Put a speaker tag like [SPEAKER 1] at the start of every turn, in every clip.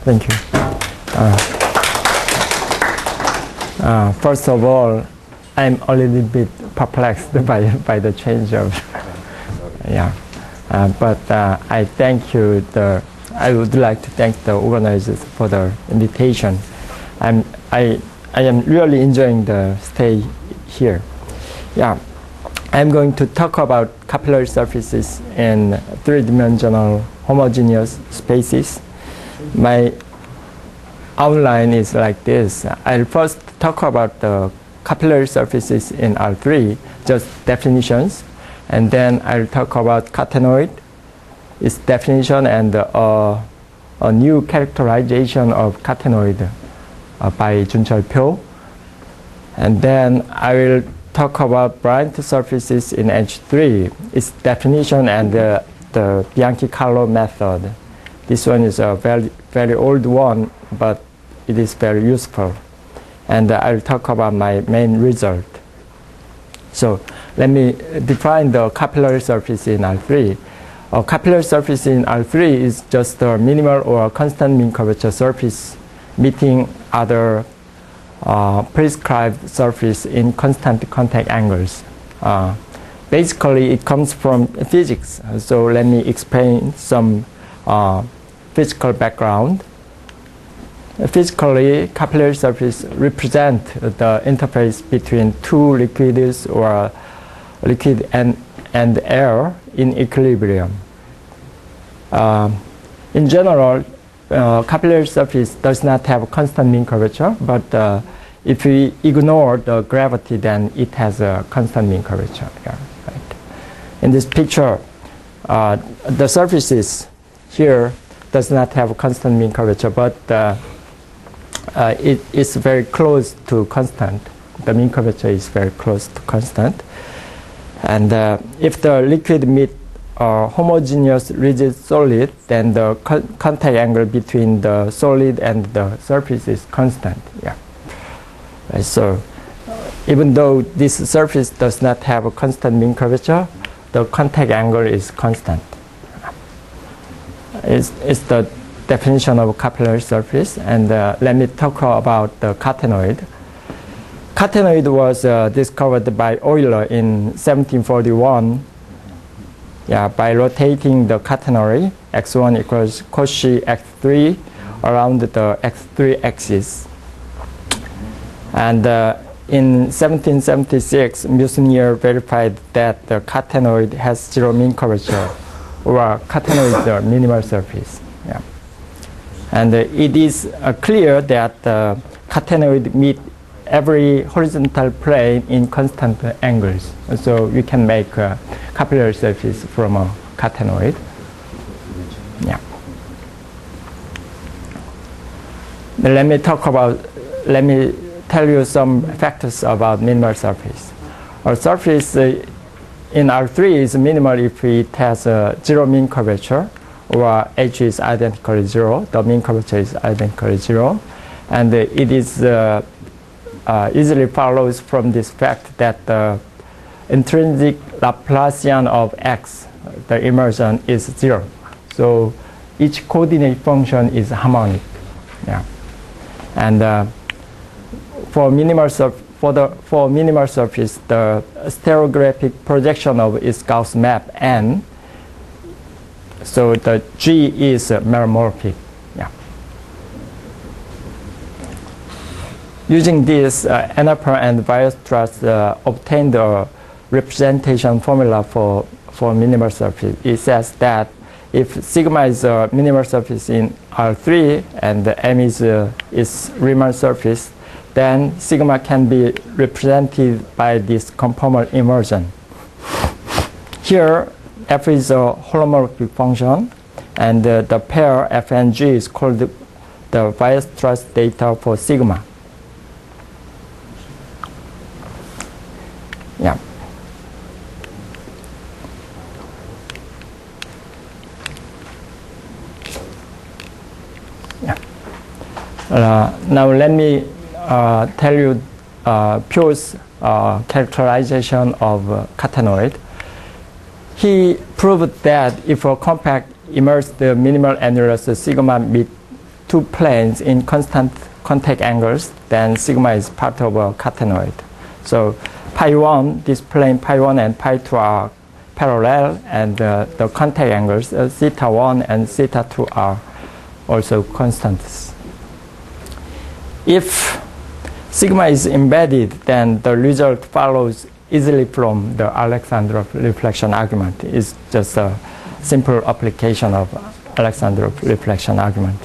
[SPEAKER 1] Thank you. First of all, I'm a little bit perplexed by the change of but I thank you. I would like to thank the organizers for the invitation. I am really enjoying the stay here. Yeah, I'm going to talk about capillary surfaces in three-dimensional homogeneous spaces. My outline is like this. I'll first talk about the capillary surfaces in R3, just definitions, and then I'll talk about catenoid, its definition, and a new characterization of catenoid by Juncheol. And then I will talk about Bryant surfaces in H3, its definition, and the Bianchi-Calo method. This one is a very old one, but it is very useful. And I'll talk about my main result. So let me define the capillary surface in R3. A capillary surface in R3 is just a minimal or constant mean curvature surface meeting other prescribed surface in constant contact angles. Basically, it comes from physics. So let me explain some physical background. Physically, capillary surface represent the interface between two liquids or liquid and air in equilibrium. In general, capillary surface does not have a constant mean curvature, but if we ignore the gravity, then it has a constant mean curvature. Yeah, right. In this picture, the surfaces here does not have a constant mean curvature, but it is very close to constant. The mean curvature is very close to constant. And if the liquid meets a homogeneous rigid solid, then the contact angle between the solid and the surface is constant. Yeah. Right, so even though this surface does not have a constant mean curvature, the contact angle is constant. It's the definition of a capillary surface. And let me talk about the catenoid. Catenoid was discovered by Euler in 1741 by rotating the catenary x1 equals Cauchy x3 around the x3 axis. And in 1776, Musonier verified that the catenoid has zero mean curvature, or catenoid is the minimal surface. Yeah. And it is clear that the catenoid meet every horizontal plane in constant angles. So you can make a capillary surface from a catenoid. Yeah. Let me tell you some factors about minimal surface. Our surface in R3 is minimal if it has a zero mean curvature, or H is identically zero. The mean curvature is identically zero. And it is easily follows from this fact that the intrinsic Laplacian of x, the immersion, is zero. So each coordinate function is harmonic. Yeah. And for minimal surface, the stereographic projection of its Gauss map N. So the G is meromorphic. Yeah. Using this, Enneper and Weierstrass obtained a representation formula for minimal surface. It says that if sigma is a minimal surface in R3 and M is Riemann surface, then sigma can be represented by this conformal immersion. Here, F is a holomorphic function, and the pair F and G is called the Weierstrass data for sigma. Yeah. Yeah. Now let me tell you Pugh's characterization of catenoid. He proved that if a compact immersed minimal annulus sigma meet two planes in constant contact angles, then sigma is part of a catenoid. So pi 1, this plane pi 1 and pi 2 are parallel, and the contact angles theta 1 and theta 2 are also constants. If sigma is embedded, then the result follows easily from the Alexandrov reflection argument. It's just a simple application of Alexandrov reflection argument.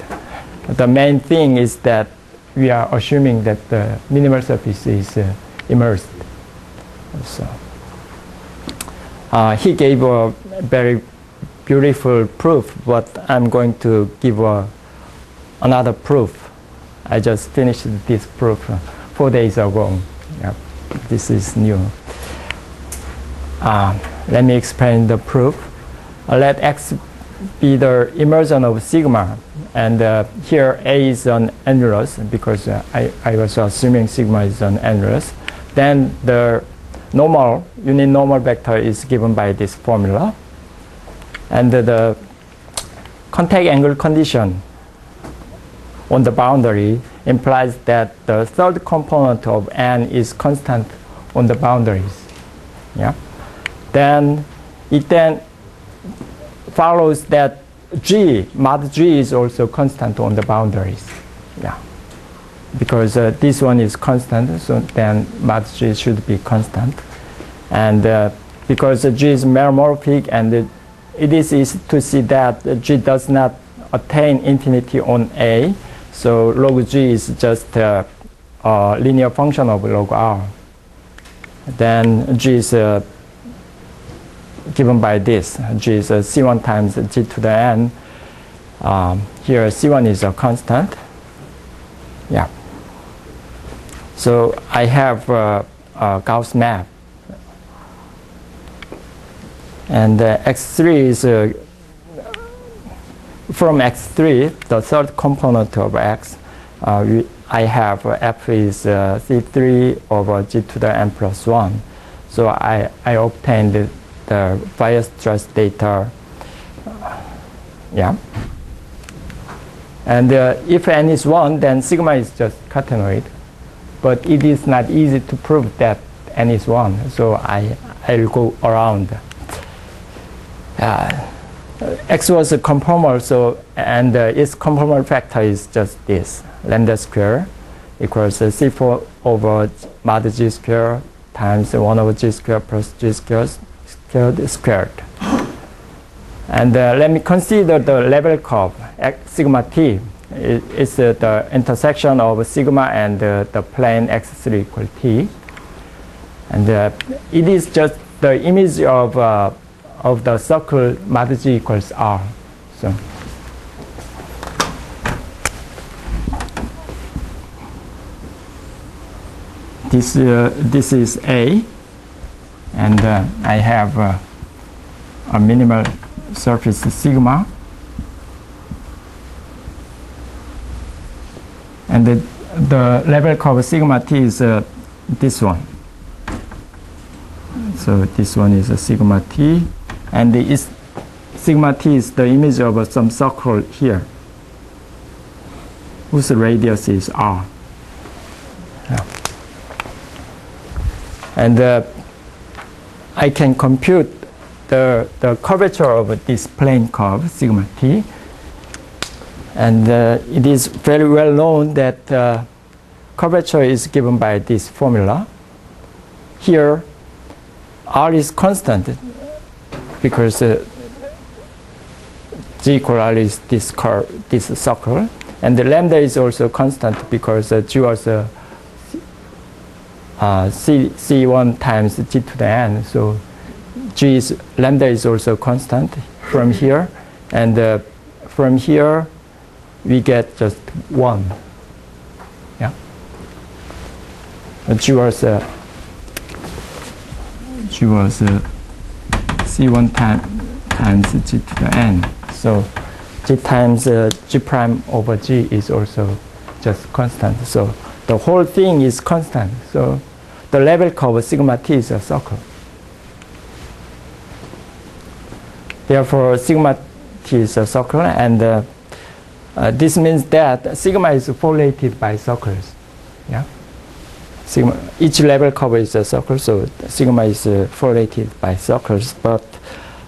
[SPEAKER 1] The main thing is that we are assuming that the minimal surface is immersed. So he gave a very beautiful proof, but I'm going to give another proof. I just finished this proof 4 days ago. Yep. This is new. Let me explain the proof. Let X be the immersion of sigma, and here A is an annulus because I was assuming sigma is an annulus. Then the normal, unit normal vector is given by this formula, and the contact angle condition on the boundary implies that the third component of n is constant on the boundaries. Yeah. Then it then follows that G, mod G is also constant on the boundaries. Yeah. Because this one is constant, so then mod G should be constant. And because G is meromorphic, and it is easy to see that G does not attain infinity on A, so log G is just a linear function of log R. Then G is given by this. G is C1 times G to the N. Here C1 is a constant. Yeah. So I have a Gauss map. And X3 is, from X3, the third component of X, I have F is C3 over G to the N plus 1. So I obtained the Weierstrass data. Yeah. And if n is 1, then sigma is just catenoid. But it is not easy to prove that n is 1, so I'll go around. X was a conformal, so, and its conformal factor is just this. Lambda square equals C4 over mod G square times 1 over G square plus G square squared. And let me consider the level curve, sigma t. It's the intersection of sigma and the plane x3 equal t. And it is just the image of the circle mod G equals R. So this is A, and I have a minimal surface sigma, and the level curve sigma t is this one. So this one is a sigma t, and sigma t is the image of some circle here, whose radius is r. Yeah. And I can compute the curvature of this plane curve, sigma t. And it is very well known that curvature is given by this formula. Here, r is constant because G equal R is this circle. And the lambda is also constant because G was C1 times G to the N. So lambda is also constant from here. And from here, we get just 1. Yeah. G was C1 times G to the N. So G times G prime over G is also just constant. So the whole thing is constant. So the level curve sigma t is a circle. Therefore, sigma t is a circle, and This means that sigma is correlated by circles. Yeah. Sigma, each level curve is a circle, so sigma is correlated by circles. But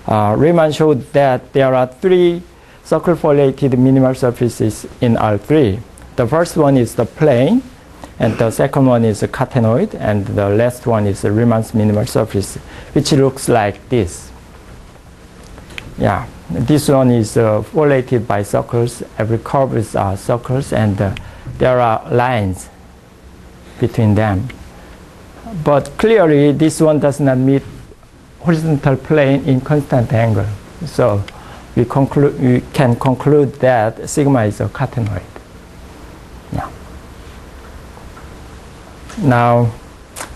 [SPEAKER 1] Riemann showed that there are 3 circle-correlated minimal surfaces in R3. The first one is the plane, and the second one is a catenoid, and the last one is Riemann's minimal surface, which looks like this. Yeah, this one is correlated by circles. Every curve is circles, and there are lines between them. But clearly, this one does not meet horizontal plane in constant angle. So we can conclude that sigma is a catenoid. Yeah. Now,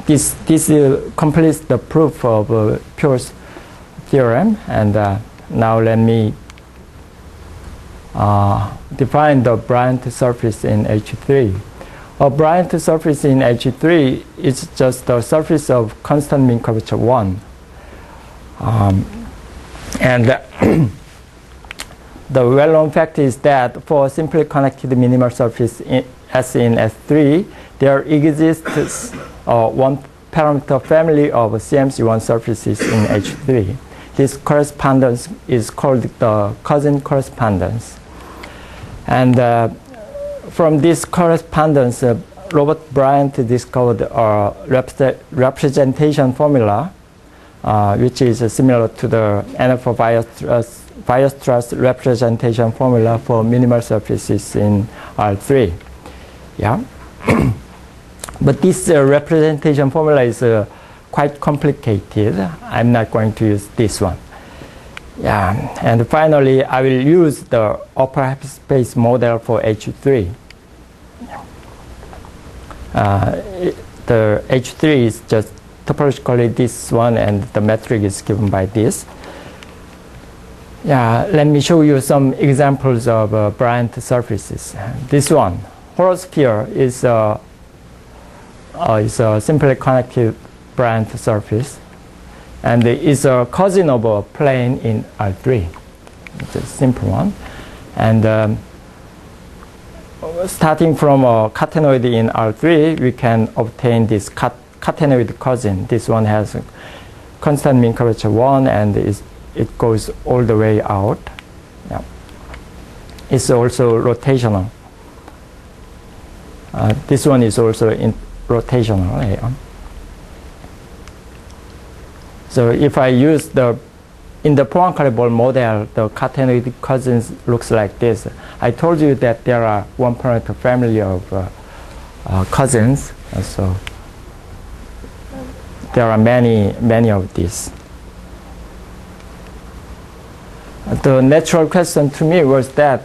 [SPEAKER 1] this completes the proof of Pure's theorem, and now let me define the Bryant surface in H3. A Bryant surface in H3 is just the surface of constant mean curvature 1. And the well-known fact is that for simply connected minimal surface S in S3, there exists one parameter family of CMC1 surfaces in H3. This correspondence is called the cousin correspondence. And from this correspondence, Robert Bryant discovered a representation formula, which is similar to the Weierstrass representation formula for minimal surfaces in R3. Yeah. But this representation formula is quite complicated. I'm not going to use this one. Yeah. And finally, I will use the upper hyperspace model for H3. The H3 is just topologically this one, and the metric is given by this. Yeah, let me show you some examples of Bryant surfaces. This one, holosphere, is a simply connected Bryant surface, and is a cousin of a plane in R3. It's a simple one. And starting from a catenoid in R3, we can obtain this catenoid cousin. This one has a constant mean curvature 1, and it goes all the way out. Yeah. It's also rotational. This one is also rotational. Yeah. So if I use in the Poincare-Ball model, the catenoid cousins looks like this. I told you that there are one parameter family of cousins, so there are many of these. The natural question to me was that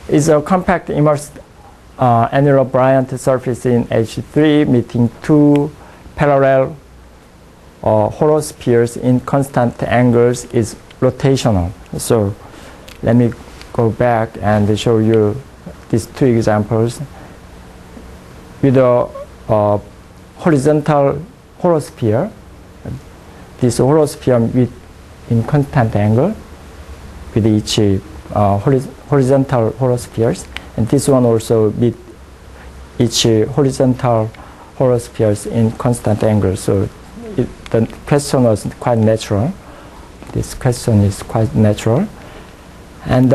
[SPEAKER 1] is a compact immersed annular Bryant surface in H3 meeting 2 parallel holospheres in constant angles is rotational. So let me go back and show you these 2 examples. With a horizontal holosphere, this holosphere with in constant angle with each horizontal holospheres, and this one also with each horizontal holospheres in constant angle. So the question was quite natural. This question is quite natural, and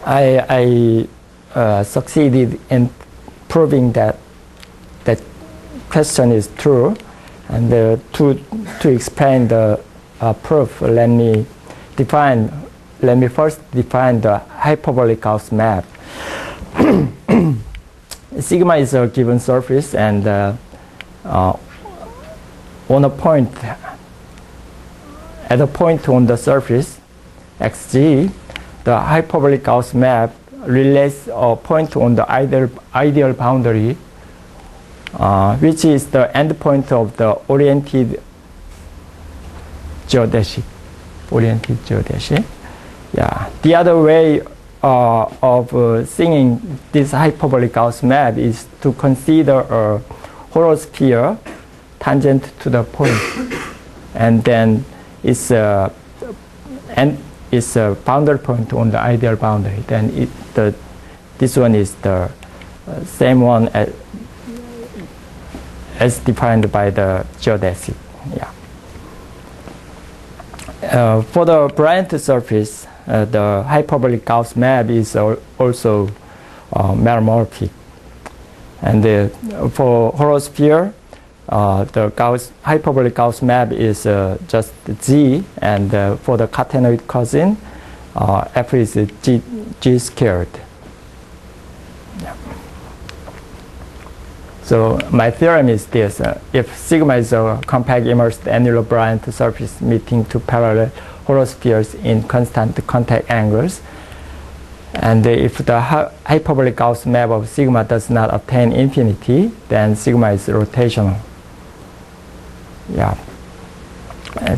[SPEAKER 1] I succeeded in proving that that question is true. And to explain the proof, let me first define the hyperbolic Gauss map. Sigma is a given surface, and at a point on the surface, xg, the hyperbolic Gauss map relates a point on the ideal boundary, which is the endpoint of the oriented geodesic. Yeah. The other way of seeing this hyperbolic Gauss map is to consider a holosphere tangent to the point, and then its is a boundary point on the ideal boundary, then this one is the same one as defined by the geodesic. Yeah. For the Bryant surface, the hyperbolic Gauss map is also meromorphic. And for holosphere, the hyperbolic Gauss map is just G, and for the catenoid cousin, F is G squared. Yeah. So my theorem is this: if sigma is a compact immersed annular Bryant surface meeting two parallel holospheres in constant contact angles, and if the hyperbolic Gauss map of sigma does not attain infinity, then sigma is rotational. Yeah.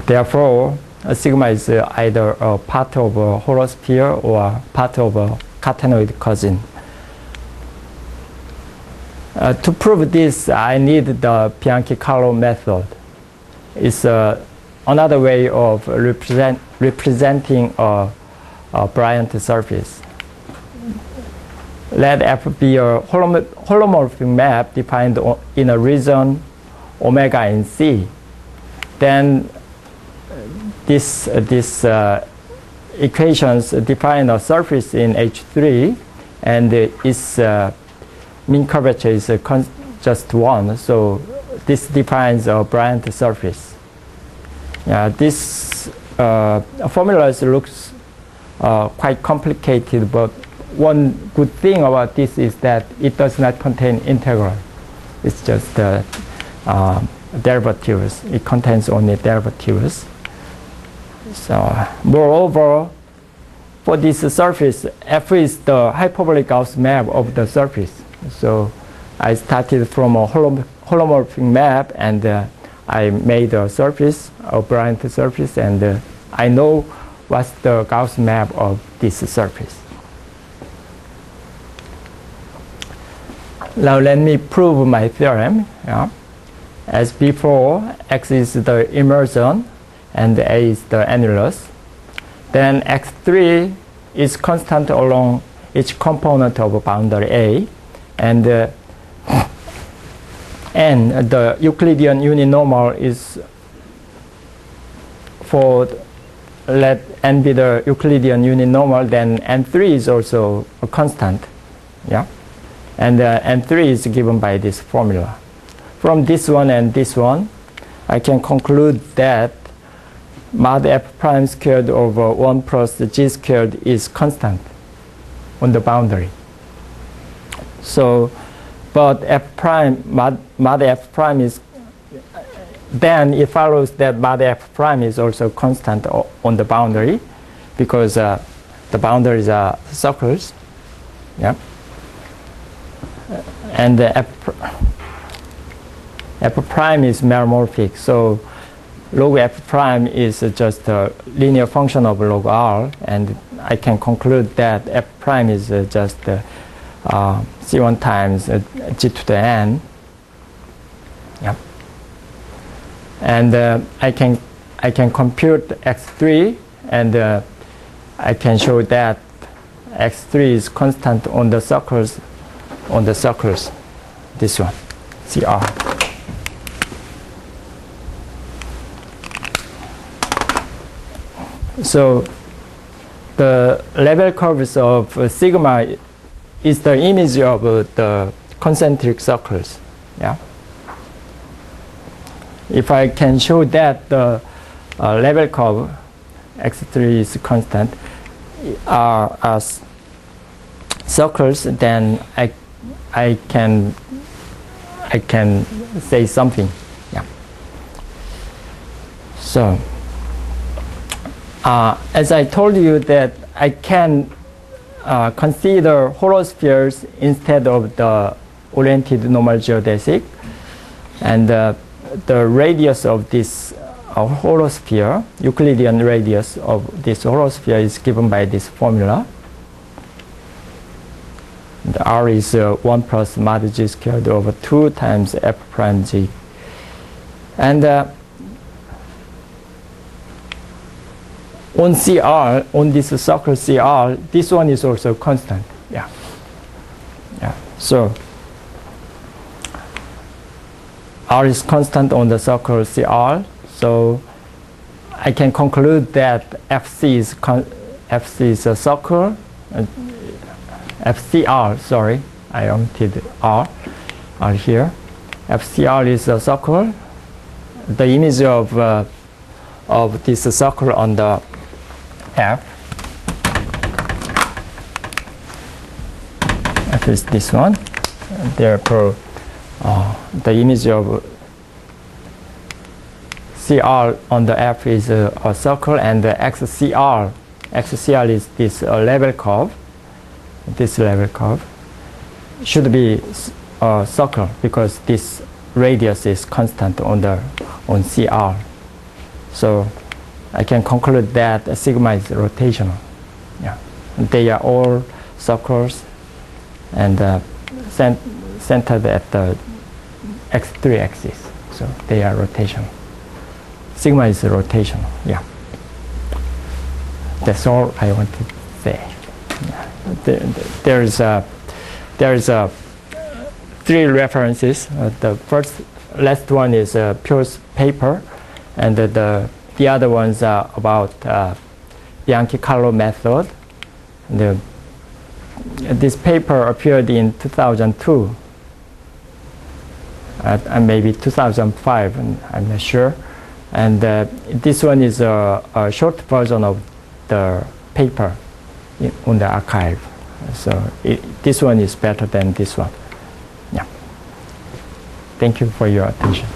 [SPEAKER 1] Therefore, sigma is either a part of a holosphere or part of a catenoid cousin. To prove this, I need the Bianchi-Calo method. It's another way of representing a Bryant surface. Let F be a holomorphic map defined in a region omega in C. Then these equations define a surface in H3, and its mean curvature is just 1. So this defines a Bryant surface. This formula looks quite complicated, but one good thing about this is that it does not contain integral. It's just derivatives. It contains only derivatives. So moreover, for this surface, F is the hyperbolic Gauss map of the surface. So I started from a holomorphic map, and I made a surface, a Bryant surface, and I know what's the Gauss map of this surface. Now let me prove my theorem. Yeah. As before, X is the immersion and A is the annulus. Then X3 is constant along each component of boundary A, and N, the Euclidean uninormal, is for let N be the Euclidean uninormal, then N3 is also a constant. Yeah. And N3 is given by this formula. From this one and this one, I can conclude that mod F prime squared over 1 plus G squared is constant on the boundary. So, but F prime, mod F prime is, then it follows that mod F prime is also constant on the boundary, because the boundaries are circles. Yeah. And F prime is meromorphic, so log F prime is just a linear function of log R, and I can conclude that F prime is just C1 times G to the N. Yeah. And I can compute X3, and I can show that X3 is constant on the circles. This one, CR. So the level curves of sigma is the image of the concentric circles. Yeah. If I can show that the level curve X3 is constant are circles, then I can say something. Yeah. So as I told you that I can consider holospheres instead of the oriented normal geodesic, and the radius of this holosphere, Euclidean radius of this holosphere, is given by this formula. The R is 1 plus mod G squared over 2 times F prime G. And on CR, on this circle CR, this one is also constant. Yeah. Yeah. So R is constant on the circle CR. So I can conclude that FC is a circle. FCR, sorry, I omitted R here. FCR is a circle. The image of this circle on the F is this one. Therefore, the image of CR on the F is a circle, and the XCR is this level curve. This level curve should be a circle because this radius is constant on CR. So I can conclude that sigma is rotational. Yeah, they are all circles and centered at the x3 axis. So they are rotational. Sigma is rotational. Yeah, that's all I want to say. Yeah. There is three references. The last one is Pure's paper, and the other ones are about Bianchi-Calo method. This paper appeared in 2002, and maybe 2005, I'm not sure. And this one is a short version of the paper on the archive. So this one is better than this one. Yeah. Thank you for your attention.